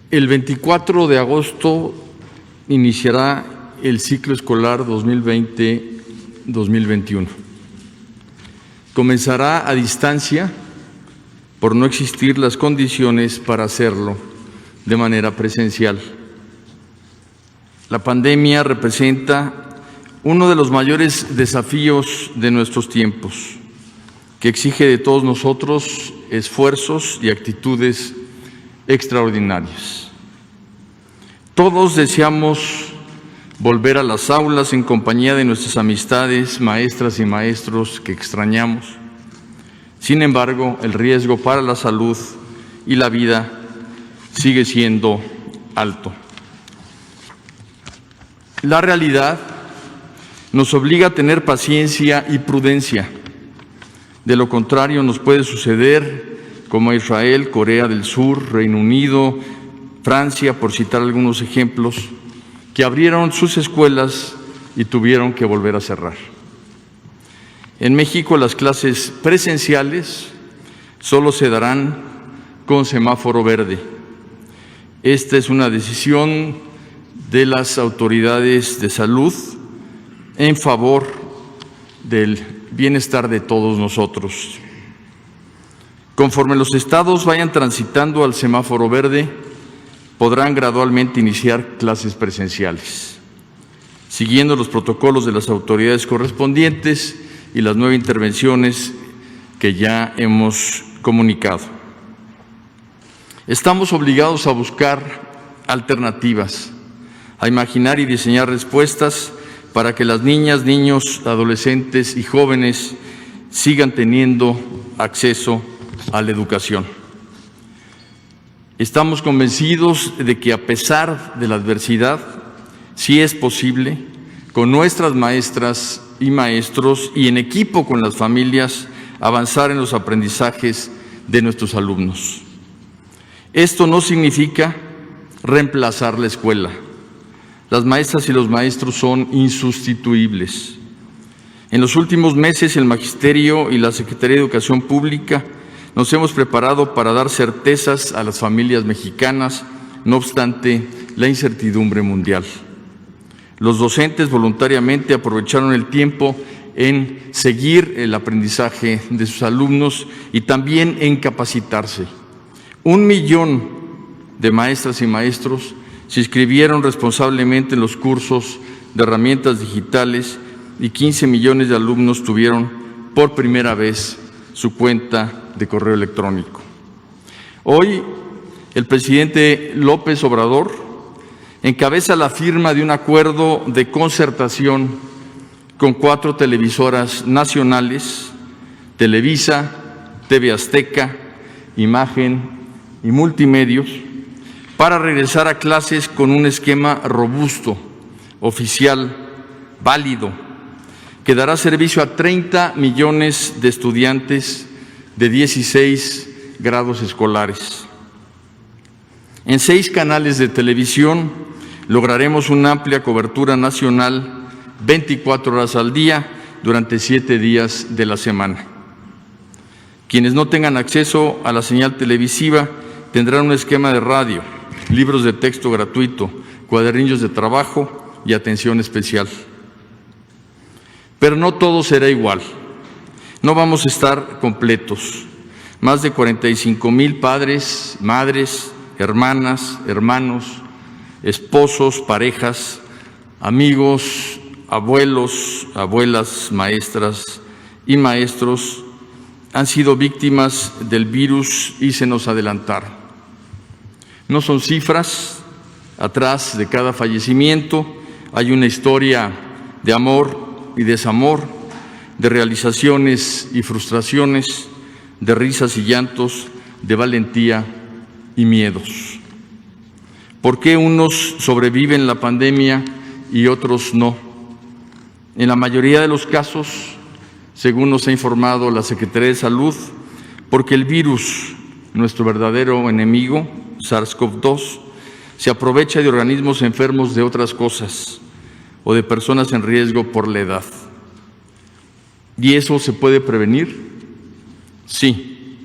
El 24 de agosto iniciará el ciclo escolar 2020-2021. Comenzará a distancia por no existir las condiciones para hacerlo de manera presencial. La pandemia representa uno de los mayores desafíos de nuestros tiempos, que exige de todos nosotros esfuerzos y actitudes extraordinarias. Todos deseamos volver a las aulas en compañía de nuestras amistades, maestras y maestros que extrañamos. Sin embargo, el riesgo para la salud y la vida sigue siendo alto. La realidad nos obliga a tener paciencia y prudencia. De lo contrario, nos puede suceder como a Israel, Corea del Sur, Reino Unido, Francia, por citar algunos ejemplos, que abrieron sus escuelas y tuvieron que volver a cerrar. En México, las clases presenciales solo se darán con semáforo verde. Esta es una decisión de las autoridades de salud en favor del bienestar de todos nosotros. Conforme los estados vayan transitando al semáforo verde, podrán gradualmente iniciar clases presenciales, siguiendo los protocolos de las autoridades correspondientes y las 9 intervenciones que ya hemos comunicado. Estamos obligados a buscar alternativas, a imaginar y diseñar respuestas para que las niñas, niños, adolescentes y jóvenes sigan teniendo acceso a la educación. Estamos convencidos de que a pesar de la adversidad, sí es posible, con nuestras maestras y maestros y en equipo con las familias, avanzar en los aprendizajes de nuestros alumnos. Esto no significa reemplazar la escuela. Las maestras y los maestros son insustituibles. En los últimos meses, el Magisterio y la Secretaría de Educación Pública nos hemos preparado para dar certezas a las familias mexicanas, no obstante la incertidumbre mundial. Los docentes voluntariamente aprovecharon el tiempo en seguir el aprendizaje de sus alumnos y también en capacitarse. 1 millón de maestras y maestros se inscribieron responsablemente en los cursos de herramientas digitales y 15 millones de alumnos tuvieron por primera vez su cuenta de correo electrónico. Hoy, el presidente López Obrador encabeza la firma de un acuerdo de concertación con 4 televisoras nacionales, Televisa, TV Azteca, Imagen y Multimedios, para regresar a clases con un esquema robusto, oficial, válido, que dará servicio a 30 millones de estudiantes de 16 grados escolares. En 6 canales de televisión lograremos una amplia cobertura nacional 24 horas al día durante 7 días de la semana. Quienes no tengan acceso a la señal televisiva tendrán un esquema de radio, libros de texto gratuito, cuadernillos de trabajo y atención especial. Pero no todo será igual. No vamos a estar completos. Más de 45,000 padres, madres, hermanas, hermanos, esposos, parejas, amigos, abuelos, abuelas, maestras y maestros han sido víctimas del virus y se nos adelantaron. No son cifras. Atrás de cada fallecimiento hay una historia de amor y desamor, de realizaciones y frustraciones, de risas y llantos, de valentía y miedos. ¿Por qué unos sobreviven la pandemia y otros no? En la mayoría de los casos, según nos ha informado la Secretaría de Salud, porque el virus, nuestro verdadero enemigo, SARS-CoV-2, se aprovecha de organismos enfermos de otras cosas o de personas en riesgo por la edad. ¿Y eso se puede prevenir? Sí.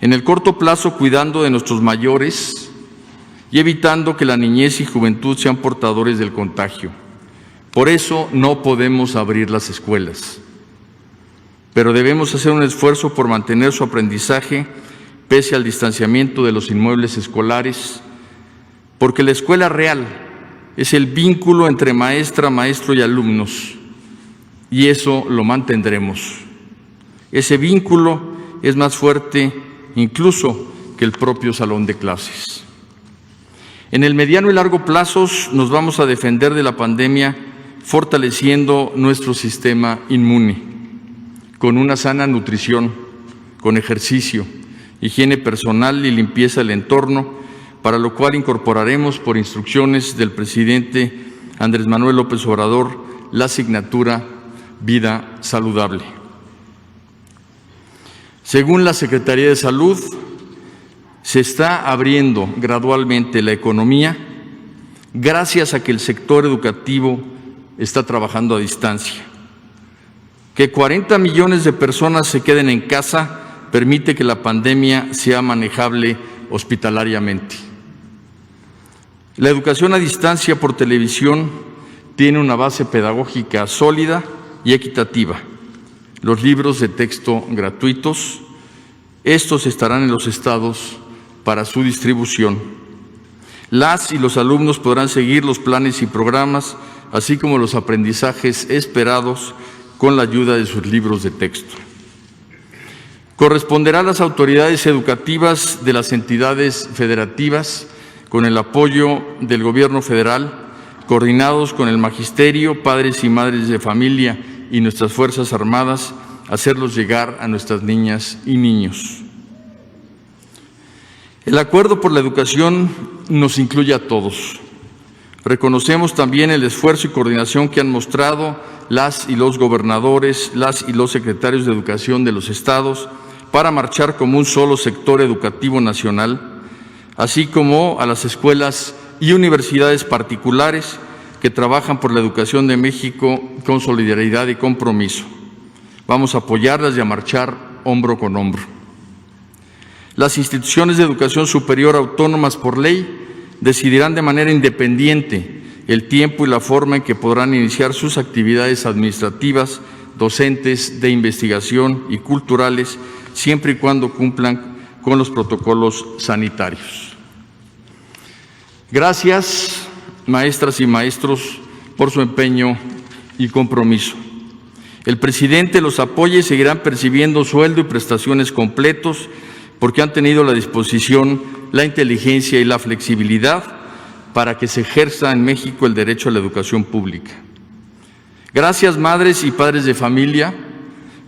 En el corto plazo, cuidando de nuestros mayores y evitando que la niñez y juventud sean portadores del contagio. Por eso no podemos abrir las escuelas, pero debemos hacer un esfuerzo por mantener su aprendizaje pese al distanciamiento de los inmuebles escolares, porque la escuela real es el vínculo entre maestra, maestro y alumnos, y eso lo mantendremos. Ese vínculo es más fuerte incluso que el propio salón de clases. En el mediano y largo plazos nos vamos a defender de la pandemia fortaleciendo nuestro sistema inmune, con una sana nutrición, con ejercicio, higiene personal y limpieza del entorno, para lo cual incorporaremos por instrucciones del presidente Andrés Manuel López Obrador la asignatura Vida Saludable. Según la Secretaría de Salud, se está abriendo gradualmente la economía gracias a que el sector educativo está trabajando a distancia. Que 40 millones de personas se queden en casa permite que la pandemia sea manejable hospitalariamente. La educación a distancia por televisión tiene una base pedagógica sólida y equitativa. Los libros de texto gratuitos, estos estarán en los estados para su distribución. Las y los alumnos podrán seguir los planes y programas, así como los aprendizajes esperados con la ayuda de sus libros de texto. Corresponderá a las autoridades educativas de las entidades federativas, con el apoyo del Gobierno federal, coordinados con el magisterio, padres y madres de familia y nuestras Fuerzas Armadas, hacerlos llegar a nuestras niñas y niños. El acuerdo por la educación nos incluye a todos. Reconocemos también el esfuerzo y coordinación que han mostrado las y los gobernadores, las y los secretarios de Educación de los estados para marchar como un solo sector educativo nacional, así como a las escuelas y universidades particulares que trabajan por la educación de México con solidaridad y compromiso. Vamos a apoyarlas y a marchar hombro con hombro. Las instituciones de educación superior autónomas por ley decidirán de manera independiente el tiempo y la forma en que podrán iniciar sus actividades administrativas, docentes, de investigación y culturales, siempre y cuando cumplan con los protocolos sanitarios. Gracias, maestras y maestros, por su empeño y compromiso. El presidente los apoya y seguirán percibiendo sueldo y prestaciones completos porque han tenido la disposición, la inteligencia y la flexibilidad para que se ejerza en México el derecho a la educación pública. Gracias, madres y padres de familia,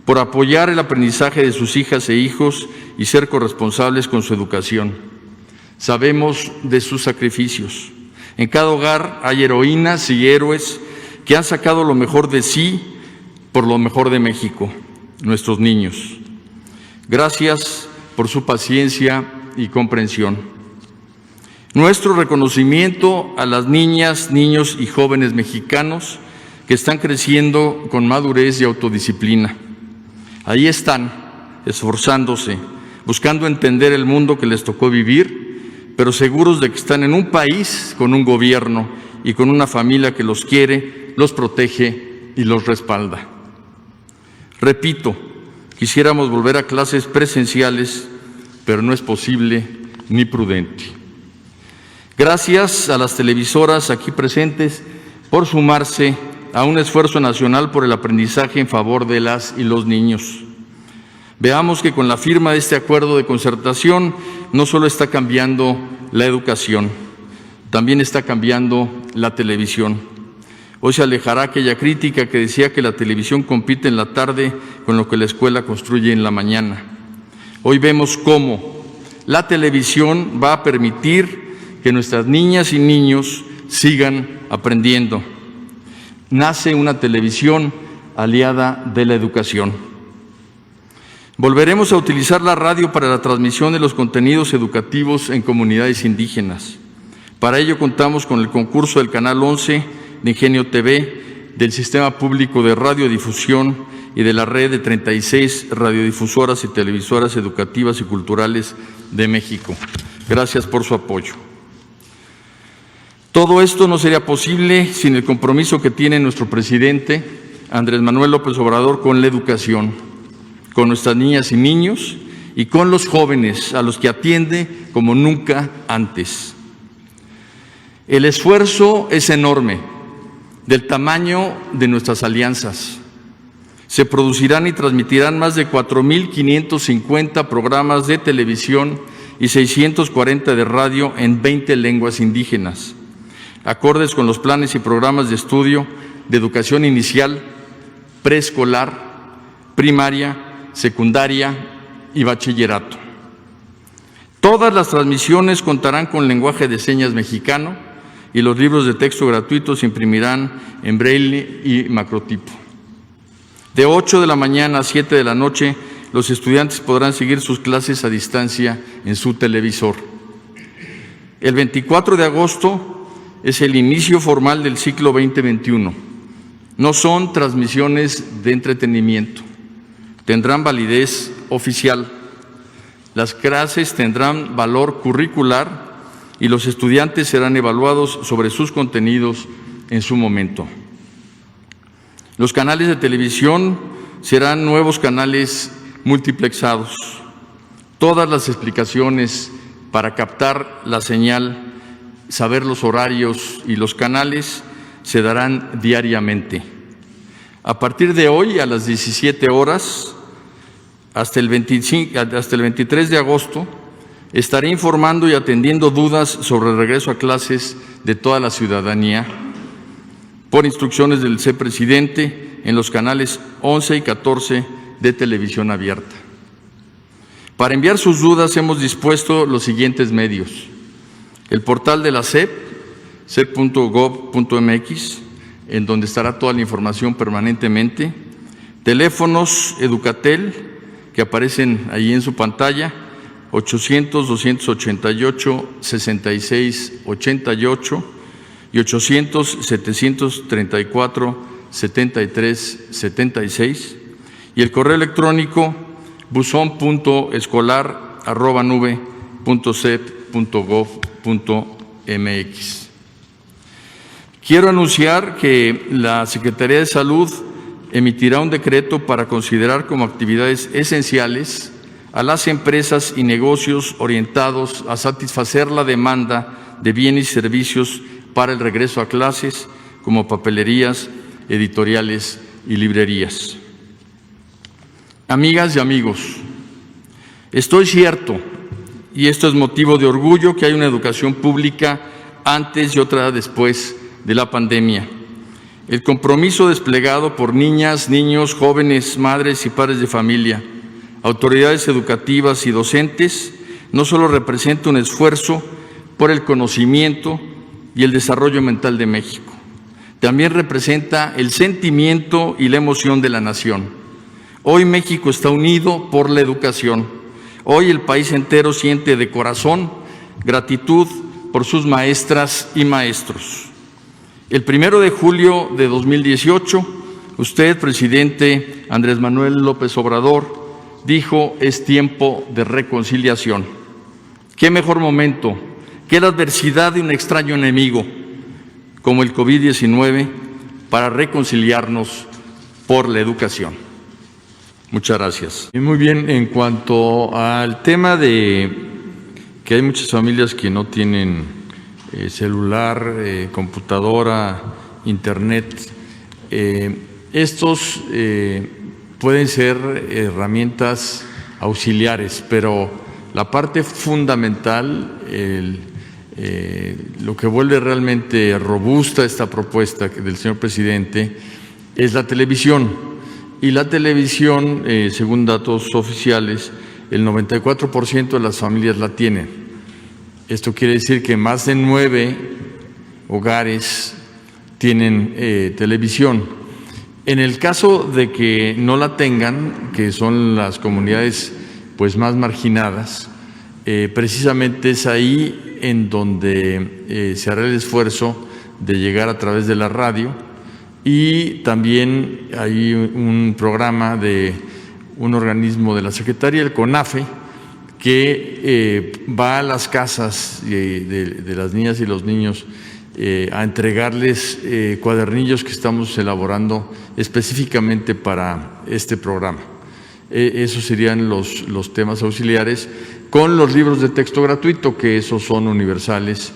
por apoyar el aprendizaje de sus hijas e hijos y ser corresponsables con su educación. Sabemos de sus sacrificios. En cada hogar hay heroínas y héroes que han sacado lo mejor de sí por lo mejor de México, nuestros niños. Gracias por su paciencia y comprensión. Nuestro reconocimiento a las niñas, niños y jóvenes mexicanos que están creciendo con madurez y autodisciplina. Ahí están, esforzándose, buscando entender el mundo que les tocó vivir, pero seguros de que están en un país con un gobierno y con una familia que los quiere, los protege y los respalda. Repito, quisiéramos volver a clases presenciales, pero no es posible ni prudente. Gracias a las televisoras aquí presentes por sumarse a un esfuerzo nacional por el aprendizaje en favor de las y los niños. Veamos que con la firma de este acuerdo de concertación no solo está cambiando la educación, también está cambiando la televisión. Hoy se alejará aquella crítica que decía que la televisión compite en la tarde con lo que la escuela construye en la mañana. Hoy vemos cómo la televisión va a permitir que nuestras niñas y niños sigan aprendiendo. Nace una televisión aliada de la educación. Volveremos a utilizar la radio para la transmisión de los contenidos educativos en comunidades indígenas. Para ello contamos con el concurso del Canal 11 de Ingenio TV, del Sistema Público de Radiodifusión y de la red de 36 radiodifusoras y televisoras educativas y culturales de México. Gracias por su apoyo. Todo esto no sería posible sin el compromiso que tiene nuestro presidente Andrés Manuel López Obrador con la educación, con nuestras niñas y niños y con los jóvenes, a los que atiende como nunca antes. El esfuerzo es enorme, del tamaño de nuestras alianzas. Se producirán y transmitirán más de 4.550 programas de televisión y 640 de radio en 20 lenguas indígenas, acordes con los planes y programas de estudio de educación inicial, preescolar, primaria, secundaria y bachillerato. Todas las transmisiones contarán con lenguaje de señas mexicano y los libros de texto gratuitos se imprimirán en braille y macrotipo. De 8 de la mañana a 7 de la noche, los estudiantes podrán seguir sus clases a distancia en su televisor. El 24 de agosto es el inicio formal del ciclo 2021. No son transmisiones de entretenimiento, tendrán validez oficial. Las clases tendrán valor curricular y los estudiantes serán evaluados sobre sus contenidos en su momento. Los canales de televisión serán nuevos canales multiplexados. Todas las explicaciones para captar la señal, saber los horarios y los canales se darán diariamente. A partir de hoy, a las 17 horas, hasta el 23 de agosto, estaré informando y atendiendo dudas sobre el regreso a clases de toda la ciudadanía por instrucciones del presidente en los canales 11 y 14 de televisión abierta. Para enviar sus dudas hemos dispuesto los siguientes medios: el portal de la SEP, sep.gov.mx, en donde estará toda la información permanentemente, teléfonos Educatel, que aparecen ahí en su pantalla, 800-288-6688 y 800-734-7376, y el correo electrónico buzon.escolar@nube.sep.gov.mx. Quiero anunciar que la Secretaría de Salud emitirá un decreto para considerar como actividades esenciales a las empresas y negocios orientados a satisfacer la demanda de bienes y servicios para el regreso a clases, como papelerías, editoriales y librerías. Amigas y amigos, estoy cierto, y esto es motivo de orgullo, que hay una educación pública antes y otra después de la pandemia. El compromiso desplegado por niñas, niños, jóvenes, madres y padres de familia, autoridades educativas y docentes, no solo representa un esfuerzo por el conocimiento y el desarrollo mental de México, también representa el sentimiento y la emoción de la nación. Hoy México está unido por la educación. Hoy el país entero siente de corazón gratitud por sus maestras y maestros. El 1 de julio de 2018, usted, presidente Andrés Manuel López Obrador, dijo: es tiempo de reconciliación. ¿Qué mejor momento que la adversidad de un extraño enemigo como el COVID-19 para reconciliarnos por la educación? Muchas gracias. Muy bien, en cuanto al tema de que hay muchas familias que no tienen celular, computadora, internet, estos pueden ser herramientas auxiliares, pero la parte fundamental, lo que vuelve realmente robusta esta propuesta del señor presidente, es la televisión. Y la televisión, según datos oficiales, el 94% de las familias la tienen. Esto quiere decir que más de 9 hogares tienen televisión. En el caso de que no la tengan, que son las comunidades pues más marginadas, precisamente es ahí en donde se hará el esfuerzo de llegar a través de la radio, y también hay un programa de un organismo de la Secretaría, el CONAFE, que va a las casas de las niñas y los niños a entregarles cuadernillos que estamos elaborando específicamente para este programa. Esos serían los temas auxiliares, con los libros de texto gratuito, que esos son universales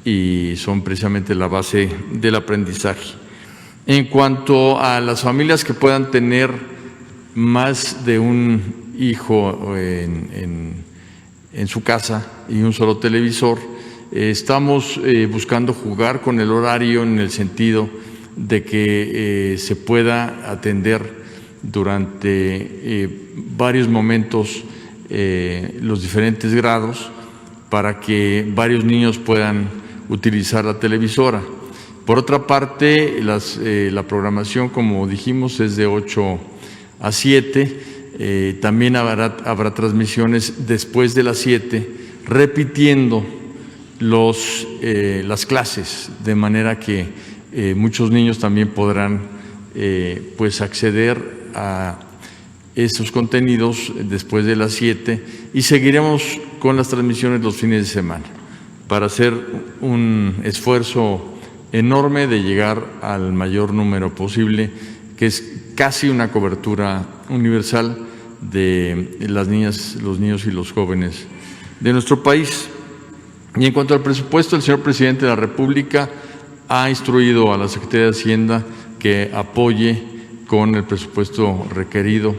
y son precisamente la base del aprendizaje. En cuanto a las familias que puedan tener más de un hijo en su casa y un solo televisor, estamos buscando jugar con el horario en el sentido de que se pueda atender durante varios momentos los diferentes grados para que varios niños puedan utilizar la televisora. Por otra parte, la programación, como dijimos, es de 8 a 7. También habrá transmisiones después de las 7, repitiendo las clases, de manera que muchos niños también podrán pues acceder a esos contenidos después de las 7, y seguiremos con las transmisiones los fines de semana para hacer un esfuerzo enorme de llegar al mayor número posible, que es casi una cobertura universal de las niñas, los niños y los jóvenes de nuestro país. Y en cuanto al presupuesto, el señor presidente de la República ha instruido a la Secretaría de Hacienda que apoye con el presupuesto requerido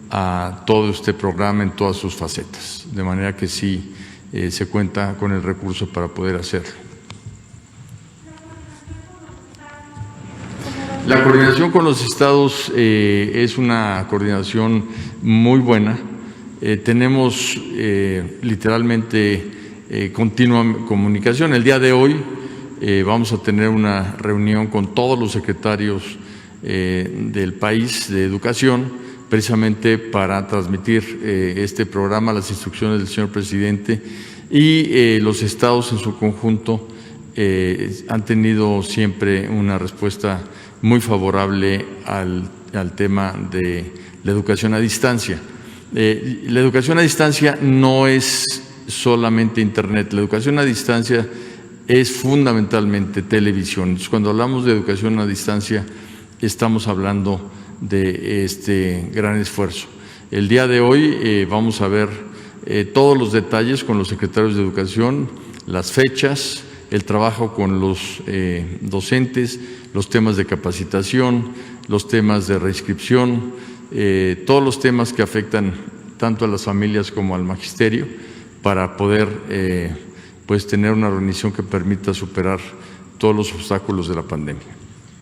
a todo este programa en todas sus facetas, de manera que sí se cuenta con el recurso para poder hacerlo. La coordinación con los estados es una coordinación muy buena. Tenemos literalmente continua comunicación. El día de hoy vamos a tener una reunión con todos los secretarios del país de educación, precisamente para transmitir este programa, las instrucciones del señor presidente, y los estados en su conjunto han tenido siempre una respuesta muy favorable al tema de la educación a distancia. La educación a distancia no es solamente Internet, la educación a distancia es fundamentalmente televisión. Entonces, cuando hablamos de educación a distancia, estamos hablando de este gran esfuerzo. El día de hoy vamos a ver todos los detalles con los secretarios de Educación, las fechas, el trabajo con los docentes, los temas de capacitación, los temas de reinscripción, todos los temas que afectan tanto a las familias como al magisterio, para poder pues tener una organización que permita superar todos los obstáculos de la pandemia.